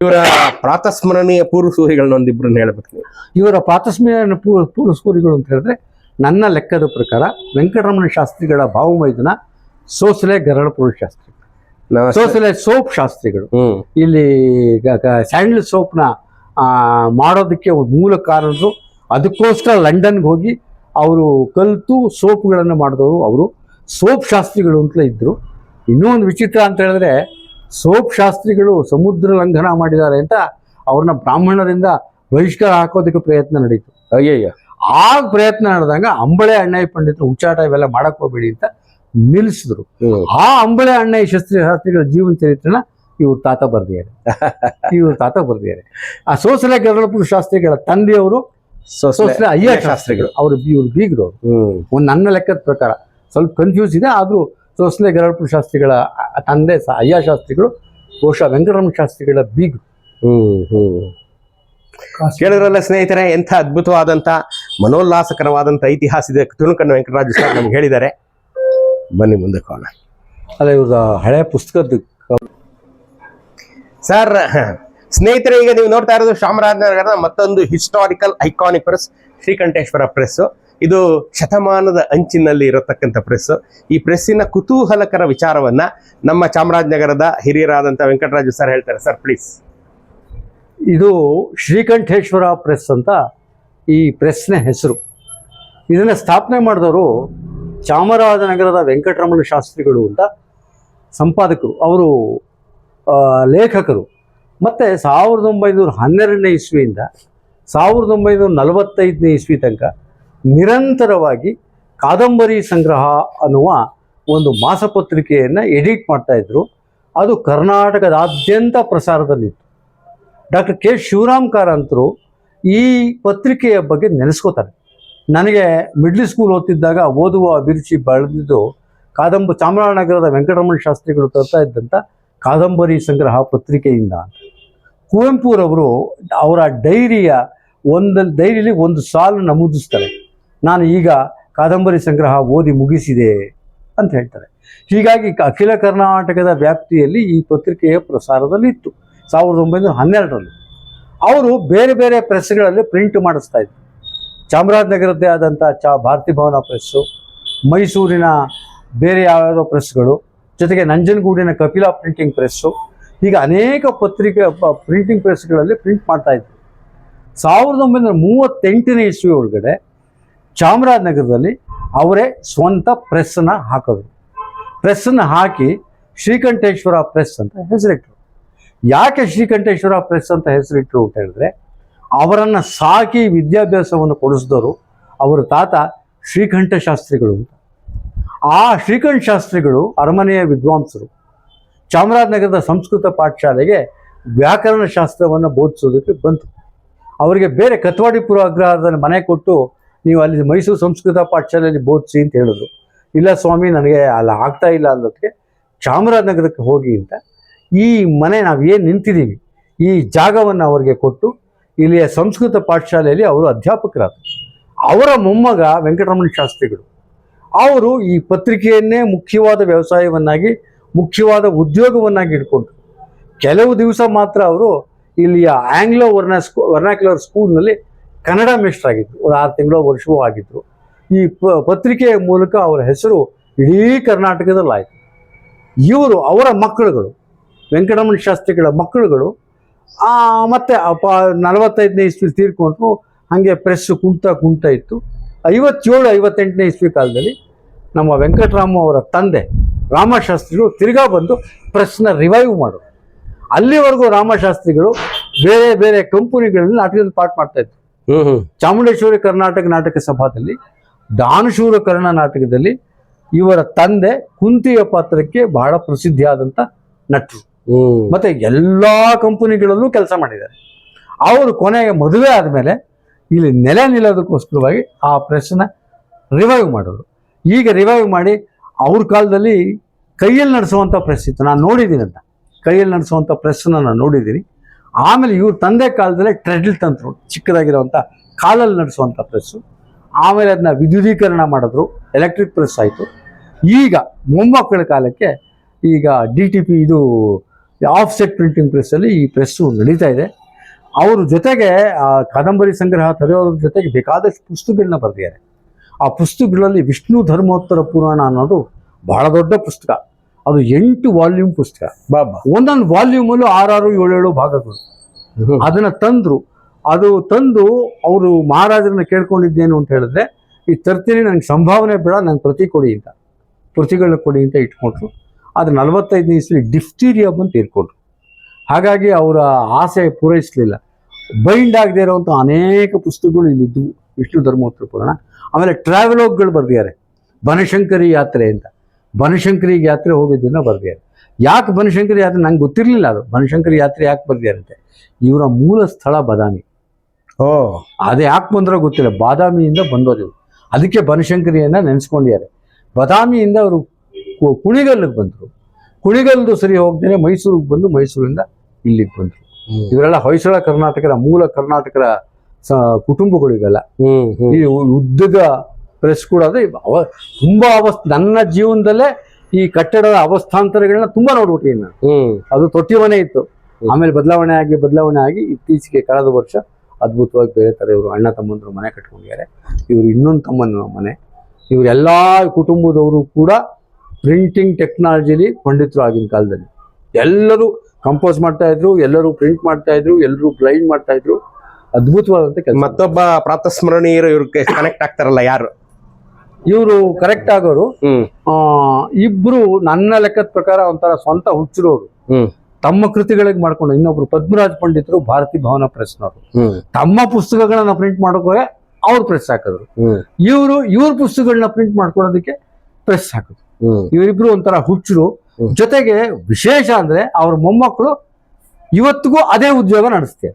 ಇವರ ಪ್ರಾತಸ್ಮರಣೀಯ ಪೂರ್ವಸೂರಿಗಳನ್ನ ಒಂದಿಬ್ರನ್ನ ಹೇಳ್ಬೇಕು ನೀವು. ಇವರ ಪ್ರಾತಸ್ಮರಣೀಯ ಪೂರ್ವಸೂರಿಗಳು ಅಂತ ಹೇಳಿದ್ರೆ ನನ್ನ ಲೆಕ್ಕದ ಪ್ರಕಾರ ವೆಂಕಟರಮಣ ಶಾಸ್ತ್ರಿಗಳ ಭಾವಮೈದನ ಸೋಸಲೆ ಗರಳಪುರ ಶಾಸ್ತ್ರಿ, ಸೋಸಲೆ ಸೋಪ್ ಶಾಸ್ತ್ರಿಗಳು. ಇಲ್ಲಿ ಸ್ಯಾಂಡಲ್ ಸೋಪ್ನ ಮಾಡೋದಕ್ಕೆ ಒಂದು ಮೂಲ ಕಾರಣರು. ಅದಕ್ಕೋಸ್ಕರ ಲಂಡನ್ಗೆ ಹೋಗಿ ಅವರು ಕಲಿತು ಸೋಪ್ಗಳನ್ನು ಮಾಡಿದವರು ಅವರು ಸೋಪ್ ಶಾಸ್ತ್ರಿಗಳು ಅಂತಲೇ ಇದ್ದರು. ಇನ್ನೂ ಒಂದು ವಿಚಿತ್ರ ಅಂತ ಹೇಳಿದ್ರೆ, ಸೋಪ್ ಶಾಸ್ತ್ರಿಗಳು ಸಮುದ್ರ ಲಂಘನ ಮಾಡಿದ್ದಾರೆ ಅಂತ ಅವ್ರನ್ನ ಬ್ರಾಹ್ಮಣರಿಂದ ಬಹಿಷ್ಕಾರ ಹಾಕೋದಕ್ಕೆ ಪ್ರಯತ್ನ ನಡೀತು. ಅಯ್ಯಯ್ಯ. ಆಗ ಪ್ರಯತ್ನ ನಡೆದಾಗ ಅಂಬಳೆ ಅಣ್ಣಯ್ಯ ಪಂಡಿತರು ಉಚ್ಚಾಟ ಇವೆಲ್ಲ ಮಾಡಕ್ ಹೋಗ್ಬೇಡಿ ಅಂತ ನಿಲ್ಲಿಸಿದ್ರು. ಆ ಅಂಬಳೆ ಅಣ್ಣಯ್ಯ ಶಾಸ್ತ್ರಿಗಳ ಜೀವನ ಚರಿತ್ರೆನ ಇವ್ರ ತಾತ ಬರ್ದಿದ್ದಾರೆ. ಆ ಸೋಸಲೆ ಗರಳಪುರ ಶಾಸ್ತ್ರಿಗಳ ತಂದೆಯವರು ಸೋಸಲೆ ಅಯ್ಯ ಶಾಸ್ತ್ರಿಗಳು, ಇವ್ರು ಬೀಗರು. ಒಂದು ನನ್ನ ಲೆಕ್ಕದ ಪ್ರಕಾರ ಸ್ವಲ್ಪ ಕನ್ಫ್ಯೂಸ್ ಇದೆ, ಆದ್ರೂ ಸೋಸಲೆ ಗರಳಪುರ ಶಾಸ್ತ್ರಿಗಳ ತಂದೆ ಅಯ್ಯ ಶಾಸ್ತ್ರಿಗಳು ಬಹುಶಃ ವೆಂಕಟರಮಣ ಶಾಸ್ತ್ರಿಗಳ ಬೀಗರು. ಕೇಳಿದ್ರಲ್ಲ ಸ್ನೇಹಿತರೆ, ಎಂಥ ಅದ್ಭುತವಾದಂಥ ಮನೋಲ್ಲಾಸಕರವಾದಂಥ ಇತಿಹಾಸದ ತುಣುಕನ್ನು ವೆಂಕಟರಾಜು ಸರ್ ನಮ್ಗೆ ಹೇಳಿದ್ದಾರೆ. ಬನ್ನಿ ಮುಂದೆ ಹೋಗೋಣ. ಅದೇ ಇವ್ರದ ಹಳೆ ಪುಸ್ತಕದ ಸರ್. ಸ್ನೇಹಿತರೆ, ಈಗ ನೀವು ನೋಡ್ತಾ ಇರೋದು ಚಾಮರಾಜನಗರದ ಮತ್ತೊಂದು historical iconic press, Srikanteshwara press. ಇದು ಶತಮಾನದ ಅಂಚಿನಲ್ಲಿ ಇರತಕ್ಕಂಥ ಪ್ರೆಸ್. ಈ ಪ್ರೆಸ್ಸಿನ ಕುತೂಹಲಕರ ವಿಚಾರವನ್ನ ನಮ್ಮ ಚಾಮರಾಜನಗರದ ಹಿರಿಯರಾದಂಥ ವೆಂಕಟರಾಜು ಸರ್ ಹೇಳ್ತಾರೆ. Sir please. ಇದು ಶ್ರೀಕಂಠೇಶ್ವರ ಪ್ರೆಸ್ ಅಂತ ಈ ಪ್ರೆಸ್ನ ಹೆಸರು. ಇದನ್ನು ಸ್ಥಾಪನೆ ಮಾಡಿದವರು ಚಾಮರಾಜನಗರದ ವೆಂಕಟರಮಣ ಶಾಸ್ತ್ರಿಗಳು ಅಂತ ಸಂಪಾದಕರು, ಅವರು ಲೇಖಕರು. ಮತ್ತು 1912ನೇ ಇಸ್ವಿಯಿಂದ 1945ನೇ ಇಸ್ವಿ ತನಕ ನಿರಂತರವಾಗಿ ಕಾದಂಬರಿ ಸಂಗ್ರಹ ಅನ್ನುವ ಒಂದು ಮಾಸಪತ್ರಿಕೆಯನ್ನು ಎಡಿಟ್ ಮಾಡ್ತಾಯಿದ್ರು. ಅದು ಕರ್ನಾಟಕದಾದ್ಯಂತ ಪ್ರಸಾರದಲ್ಲಿತ್ತು. ಡಾಕ್ಟರ್ ಕೆ ಶಿವರಾಮ್ ಕಾರಂತರು ಈ ಪತ್ರಿಕೆಯ ಬಗ್ಗೆ ನೆನೆಸ್ಕೋತಾರೆ. ನನಗೆ ಮಿಡ್ಲ್ ಸ್ಕೂಲ್ ಓದ್ತಿದ್ದಾಗ ಓದುವ ಅಭಿರುಚಿ ಬೆಳೆದಿದ್ದು ಚಾಮರಾಜನಗರದ ವೆಂಕಟರಮಣ ಶಾಸ್ತ್ರಿಗಳು ತರ್ತಾ ಇದ್ದಂಥ ಕಾದಂಬರಿ ಸಂಗ್ರಹ ಪತ್ರಿಕೆಯಿಂದ. ಕುವೆಂಪುರವರು ಅವರ ಡೈರಿಲಿ ಒಂದು ಸಾಲು ನಮೂದಿಸ್ತಾರೆ, ನಾನು ಈಗ ಕಾದಂಬರಿ ಸಂಗ್ರಹ ಓದಿ ಮುಗಿಸಿದೆ ಅಂತ ಹೇಳ್ತಾರೆ. ಹೀಗಾಗಿ ಅಖಿಲ ಕರ್ನಾಟಕದ ವ್ಯಾಪ್ತಿಯಲ್ಲಿ ಈ ಪತ್ರಿಕೆಯ ಪ್ರಸಾರದಲ್ಲಿತ್ತು 1912ರಲ್ಲಿ. ಅವರು ಬೇರೆ ಬೇರೆ ಪ್ರೆಸ್ಗಳಲ್ಲಿ ಪ್ರಿಂಟ್ ಮಾಡಿಸ್ತಾ ಇದ್ರು. ಚಾಮರಾಜನಗರದ್ದೇ ಆದಂಥ ಭಾರತಿ ಭವನ ಪ್ರೆಸ್ಸು, ಮೈಸೂರಿನ ಬೇರೆ ಯಾವ್ಯಾವ ಪ್ರೆಸ್ಗಳು, ಜೊತೆಗೆ ನಂಜನಗೂಡಿನ ಕಪಿಲಾ ಪ್ರಿಂಟಿಂಗ್ ಪ್ರೆಸ್ಸು, ಹೀಗೆ ಅನೇಕ ಪ್ರಿಂಟಿಂಗ್ ಪ್ರೆಸ್ಗಳಲ್ಲಿ ಪ್ರಿಂಟ್ ಮಾಡ್ತಾಯಿದ್ರು. 1938ನೇ ಇಸ್ವಿ ಒಳಗಡೆ ಚಾಮರಾಜನಗರದಲ್ಲಿ ಅವರೇ ಸ್ವಂತ ಪ್ರೆಸ್ಸನ್ನು ಹಾಕಿದ್ರು. ಪ್ರೆಸ್ಸನ್ನು ಹಾಕಿ ಶ್ರೀಕಂಠೇಶ್ವರ ಪ್ರೆಸ್ ಅಂತ ಹೆಸರಿಟ್ಟರು. ಯಾಕೆ ಶ್ರೀಕಂಠೇಶ್ವರ ಪ್ರೆಸ್ ಅಂತ ಹೆಸರಿಟ್ಟರು ಅಂತ ಹೇಳಿದ್ರೆ, ಅವರನ್ನು ಸಾಕಿ ವಿದ್ಯಾಭ್ಯಾಸವನ್ನು ಕೊಡಿಸಿದವರು ಅವರ ತಾತ ಶ್ರೀಕಂಠ ಶಾಸ್ತ್ರಿಗಳು ಅಂತ. ಆ ಶ್ರೀಕಂಠ ಶಾಸ್ತ್ರಿಗಳು ಅರಮನೆಯ ವಿದ್ವಾಂಸರು. ಚಾಮರಾಜನಗರದ ಸಂಸ್ಕೃತ ಪಾಠಶಾಲೆಗೆ ವ್ಯಾಕರಣ ಶಾಸ್ತ್ರವನ್ನು ಬೋಧಿಸೋದಕ್ಕೆ ಬಂತು. ಅವರಿಗೆ ಬೇರೆ ಕತ್ವಾಡಿಪುರ ಅಗ್ರಹಾರದಲ್ಲಿ ಮನೆ ಕೊಟ್ಟು ನೀವು ಅಲ್ಲಿ ಮೈಸೂರು ಸಂಸ್ಕೃತ ಪಾಠಶಾಲೆಯಲ್ಲಿ ಬೋಧಿಸಿ ಅಂತ ಹೇಳಿದ್ರು. ಇಲ್ಲ ಸ್ವಾಮಿ, ನನಗೆ ಅಲ್ಲಿ ಆಗ್ತಾ ಇಲ್ಲ ಅನ್ನೋದಕ್ಕೆ ಚಾಮರಾಜನಗರಕ್ಕೆ ಹೋಗಿ ಅಂತ ಈ ಮನೆ ನಾವೇನು ನಿಂತಿದ್ದೀವಿ ಈ ಜಾಗವನ್ನು ಅವರಿಗೆ ಕೊಟ್ಟು ಇಲ್ಲಿಯ ಸಂಸ್ಕೃತ ಪಾಠಶಾಲೆಯಲ್ಲಿ ಅವರು ಅಧ್ಯಾಪಕರಾದರು. ಅವರ ಮೊಮ್ಮಗ ವೆಂಕಟರಮಣ ಶಾಸ್ತ್ರಿಗಳು ಅವರು ಈ ಪತ್ರಿಕೆಯನ್ನೇ ಮುಖ್ಯವಾದ ವ್ಯವಸಾಯವನ್ನಾಗಿ, ಮುಖ್ಯವಾದ ಉದ್ಯೋಗವನ್ನಾಗಿ ಇಟ್ಕೊಂಡ್ರು. ಕೆಲವು ದಿವಸ ಮಾತ್ರ ಅವರು ಇಲ್ಲಿಯ ಆಂಗ್ಲೋ ವರ್ನಾಕ್ಯುಲರ್ ಸ್ಕೂಲ್ನಲ್ಲಿ ಕನ್ನಡ ಮೇಷ್ಟ್ರಾಗಿದ್ದರು. ಒಂದು 6 ತಿಂಗಳು ವರ್ಷವೂ ಆಗಿದ್ದರು. ಈ ಪತ್ರಿಕೆಯ ಮೂಲಕ ಅವರ ಹೆಸರು ಇಡೀ ಕರ್ನಾಟಕದಲ್ಲಾಯಿತು. ಅವರ ಮಕ್ಕಳುಗಳು, ವೆಂಕಟರಮಣ ಶಾಸ್ತ್ರಿಗಳ ಮಕ್ಕಳುಗಳು ಮತ್ತೆ 45ನೇ ಇಸ್ವಿ ತೀರ್ಕೊಂಡ್ರು. ಹಾಗೆ ಪ್ರೆಸ್ಸು ಕುಂಟ ಇತ್ತು. 57-58ನೇ ಇಸ್ವಿ ಕಾಲದಲ್ಲಿ ನಮ್ಮ ವೆಂಕಟರಾಮ ಅವರ ತಂದೆ ರಾಮಶಾಸ್ತ್ರಿಗಳು ತಿರ್ಗಾ ಬಂದು ಪ್ರೆಸ್ನ ರಿವೈವ್ ಮಾಡೋರು. ಅಲ್ಲಿವರೆಗೂ ರಾಮಶಾಸ್ತ್ರಿಗಳು ಬೇರೆ ಬೇರೆ ಕಂಪನಿಗಳಲ್ಲಿ ನಾಟಕದಲ್ಲಿ ಪಾಠ ಮಾಡ್ತಾಯಿದ್ರು. ಚಾಮುಂಡೇಶ್ವರಿ ಕರ್ನಾಟಕ ನಾಟಕ ಸಭಾದಲ್ಲಿ, ದಾನಶೂರ ಕರ್ಣ ನಾಟಕದಲ್ಲಿ ಇವರ ತಂದೆ ಕುಂತಿಯ ಪಾತ್ರಕ್ಕೆ ಬಹಳ ಪ್ರಸಿದ್ಧಿಯಾದಂಥ ನಟರು. ಮತ್ತೆ ಎಲ್ಲ ಕಂಪನಿಗಳಲ್ಲೂ ಕೆಲಸ ಮಾಡಿದ್ದಾರೆ. ಅವರು ಕೊನೆಗೆ ಮದುವೆ ಆದಮೇಲೆ ಇಲ್ಲಿ ನೆಲೆ ನಿಲ್ಲೋದಕ್ಕೋಸ್ಕರವಾಗಿ ಆ ಪ್ರೆಸ್ನ ರಿವೈವ್ ಮಾಡೋರು. ಈಗ ರಿವೈವ್ ಮಾಡಿ ಅವ್ರ ಕಾಲದಲ್ಲಿ ಕೈಯಲ್ಲಿ ನಡೆಸುವಂಥ ಪ್ರೆಸ್ ಇತ್ತು, ನಾನು ನೋಡಿದ್ದೀನಿ ಅಂತ. ಕೈಯಲ್ಲಿ ನಡೆಸುವಂಥ ಪ್ರೆಸ್ಸನ್ನು ನಾನು ನೋಡಿದ್ದೀನಿ. ಆಮೇಲೆ ಇವ್ರ ತಂದೆ ಕಾಲದಲ್ಲೇ ಟ್ರೆಡ್ಲ್ ತಂತರು, ಚಿಕ್ಕದಾಗಿರುವಂಥ ಕಾಲಲ್ಲಿ ನಡೆಸುವಂಥ ಪ್ರೆಸ್ಸು. ಆಮೇಲೆ ಅದನ್ನ ವಿದ್ಯುದೀಕರಣ ಮಾಡಿದ್ರು, ಎಲೆಕ್ಟ್ರಿಕ್ ಪ್ರೆಸ್ ಆಯಿತು. ಈಗ ಮೊಮ್ಮಕ್ಕಳ ಕಾಲಕ್ಕೆ ಈಗ DTP ಇದು ಆಫ್ಸೆಟ್ ಪ್ರಿಂಟಿಂಗ್ ಪ್ರೆಸ್ಸಲ್ಲಿ ಈ ಪ್ರೆಸ್ಸು ನಡೀತಾ ಇದೆ. ಅವ್ರ ಜೊತೆಗೆ ಆ ಕಾದಂಬರಿ ಸಂಗ್ರಹ ತರೋದ್ರ ಜೊತೆಗೆ ಬೇಕಾದಷ್ಟು ಪುಸ್ತಕಗಳನ್ನ ಬರೆದಿದ್ದಾರೆ. ಆ ಪುಸ್ತಕಗಳಲ್ಲಿ ವಿಷ್ಣು ಧರ್ಮೋತ್ತರ ಪುರಾಣ ಅನ್ನೋದು ಬಹಳ ದೊಡ್ಡ ಪುಸ್ತಕ. ಅದು 8 ವಾಲ್ಯೂಮ್ ಪುಸ್ತಕ. ಬಾಬಾ. ಒಂದೊಂದು ವಾಲ್ಯೂಮಲ್ಲೂ 6, 7 ಭಾಗಗಳು. ಅದನ್ನ ತಂದು ಅವರು ಮಹಾರಾಜರನ್ನ ಕೇಳ್ಕೊಂಡಿದ್ದೇನು ಅಂತ ಹೇಳಿದ್ರೆ, ಈ ತರ್ತೀನಿ, ನನಗೆ ಸಂಭಾವನೆ ಬೇಡ, ನಂಗೆ ಪ್ರತಿಗಳನ್ನ ಕೊಡಿ ಅಂತ ಇಟ್ಕೊಂಡ್ರು. ಅದು 45ನೇ ಇಸ್ವಿ ಡಿಫ್ತೀರಿಯಾ ಬಂದು ತೀರ್ಕೊಂಡ್ರು. ಹಾಗಾಗಿ ಅವರ ಆಸೆ ಪೂರೈಸಲಿಲ್ಲ. ಬೈಂಡ್ ಆಗದೆ ಇರುವಂಥ ಅನೇಕ ಪುಸ್ತಕಗಳು ಇಲ್ಲಿದ್ದು ವಿಷ್ಣು ಧರ್ಮೋತ್ತರ ಪುರಾಣ. ಆಮೇಲೆ ಟ್ರಾವೆಲೋಗ್ಗಳು ಬರೆದಿದ್ದಾರೆ. ಬನಶಂಕರಿ ಯಾತ್ರೆ ಅಂತ, ಬನಶಂಕರಿ ಯಾತ್ರೆ ಹೋಗಿದ್ದನ್ನ ಬರೆದಿದ್ದಾರೆ. ಯಾಕೆ ಬನಶಂಕರಿ ಯಾತ್ರೆ ನಂಗೆ ಗೊತ್ತಿರಲಿಲ್ಲ. ಅದು ಬನಶಂಕರಿ ಯಾತ್ರೆ ಯಾಕೆ ಬರೆದಿದ್ದಾರಂತೆ, ಇವರ ಮೂಲ ಸ್ಥಳ ಬಾದಾಮಿ. ಅದು ಯಾಕೆ ಬಂದ್ರೋ ಗೊತ್ತಿಲ್ಲ, ಬಾದಾಮಿಯಿಂದ ಬಂದವರು. ಅದಕ್ಕೆ ಬನಶಂಕರಿಯನ್ನ ನೆನೆಸ್ಕೊಂಡಿದ್ದಾರೆ. ಬಾದಾಮಿಯಿಂದ ಅವರು ಕುಣಿಗಲ್ಗೆ ಬಂದರು. ಕುಣಿಗಲ್ದು ಸರಿ ಹೋಗ್ದೇನೆ ಮೈಸೂರಿಗೆ ಬಂದು ಮೈಸೂರಿಂದ ಇಲ್ಲಿಗೆ ಬಂದರು. ಇವರೆಲ್ಲ ಹೊಯ್ಸಳ ಕರ್ನಾಟಕದ ಮೂಲ ಕರ್ನಾಟಕದ ಕುಟುಂಬಗಳು ಇವೆಲ್ಲ. ಈ ಉದ್ದದ ಪ್ರೆಸ್ ಕೂಡ ಅದು ತುಂಬಾ ನನ್ನ ಜೀವನದಲ್ಲೇ ಈ ಕಟ್ಟಡದ ಅವಸ್ಥಾಂತರಗಳನ್ನ ತುಂಬಾ ನೋಡ್ಬಿಟ್ಟಿದ್ದೀನಿ ನಾನು. ಅದು ತೊಟ್ಟಿ ಮನೆ ಇತ್ತು, ಆಮೇಲೆ ಬದಲಾವಣೆ ಆಗಿ ಇತ್ತೀಚೆಗೆ ಕಳೆದ ವರ್ಷ ಅದ್ಭುತವಾಗಿ ಬೇರೆ ತರ ಇವರು ಅಣ್ಣ ತಮ್ಮಂದ್ರು ಮನೆ ಕಟ್ಕೊಂಡಿದ್ದಾರೆ. ಇವರು ಇನ್ನೊಂದು ತಮ್ಮನ ಮನೆ. ಇವರೆಲ್ಲ ಕುಟುಂಬದವರು ಕೂಡ ಪ್ರಿಂಟಿಂಗ್ ಟೆಕ್ನಾಲಜಿಲಿ ಪಂಡಿತರು ಆಗಿನ ಕಾಲದಲ್ಲಿ. ಎಲ್ಲರೂ ಕಂಪೋಸ್ ಮಾಡ್ತಾ ಇದ್ರು, ಎಲ್ಲರೂ ಪ್ರಿಂಟ್ ಮಾಡ್ತಾ ಇದ್ರು, ಎಲ್ಲರೂ ಬ್ಲೈಂಡ್ ಮಾಡ್ತಾ ಇದ್ರು. ಅದ್ಭುತವಾದಂತ ಕೆಲಸ. ಮತ್ತೊಬ್ಬ ಪ್ರಾತಸ್ಮರಣೀಯರು ಇವ್ರಿಗೆ ಕನೆಕ್ಟ್ ಆಗ್ತಾರಲ್ಲ, ಯಾರು ಇವರು ಕರೆಕ್ಟ್ ಆಗೋರು? ಇಬ್ರು ನನ್ನ ಲೆಕ್ಕದ ಪ್ರಕಾರ ಒಂಥರ ಸ್ವಂತ ಹುಚ್ಚರೋರು. ತಮ್ಮ ಕೃತಿಗಳಿಗೆ ಮಾಡ್ಕೊಂಡು, ಇನ್ನೊಬ್ರು ಪದ್ಮರಾಜ್ ಪಂಡಿತರು ಭಾರತಿ ಭವನ ಪ್ರೆಸ್ನವರು. ತಮ್ಮ ಪುಸ್ತಕಗಳನ್ನ ಪ್ರಿಂಟ್ ಮಾಡೋಕೆ ಅವ್ರು ಪ್ರೆಸ್ ಹಾಕಿದ್ರು. ಇವ್ರ ಪುಸ್ತಕಗಳನ್ನ ಪ್ರಿಂಟ್ ಮಾಡ್ಕೊಳ್ಳೋದಕ್ಕೆ ಪ್ರೆಸ್ ಹಾಕಿದ್ರು. ಇವರಿಬ್ರು ಒಂಥರ ಹುಚ್ಚರು. ಜೊತೆಗೆ ವಿಶೇಷ ಅಂದ್ರೆ ಅವ್ರ ಮೊಮ್ಮಕ್ಕಳು ಇವತ್ತಿಗೂ ಅದೇ ಉದ್ಯೋಗ ನಡೆಸ್ತಾರೆ.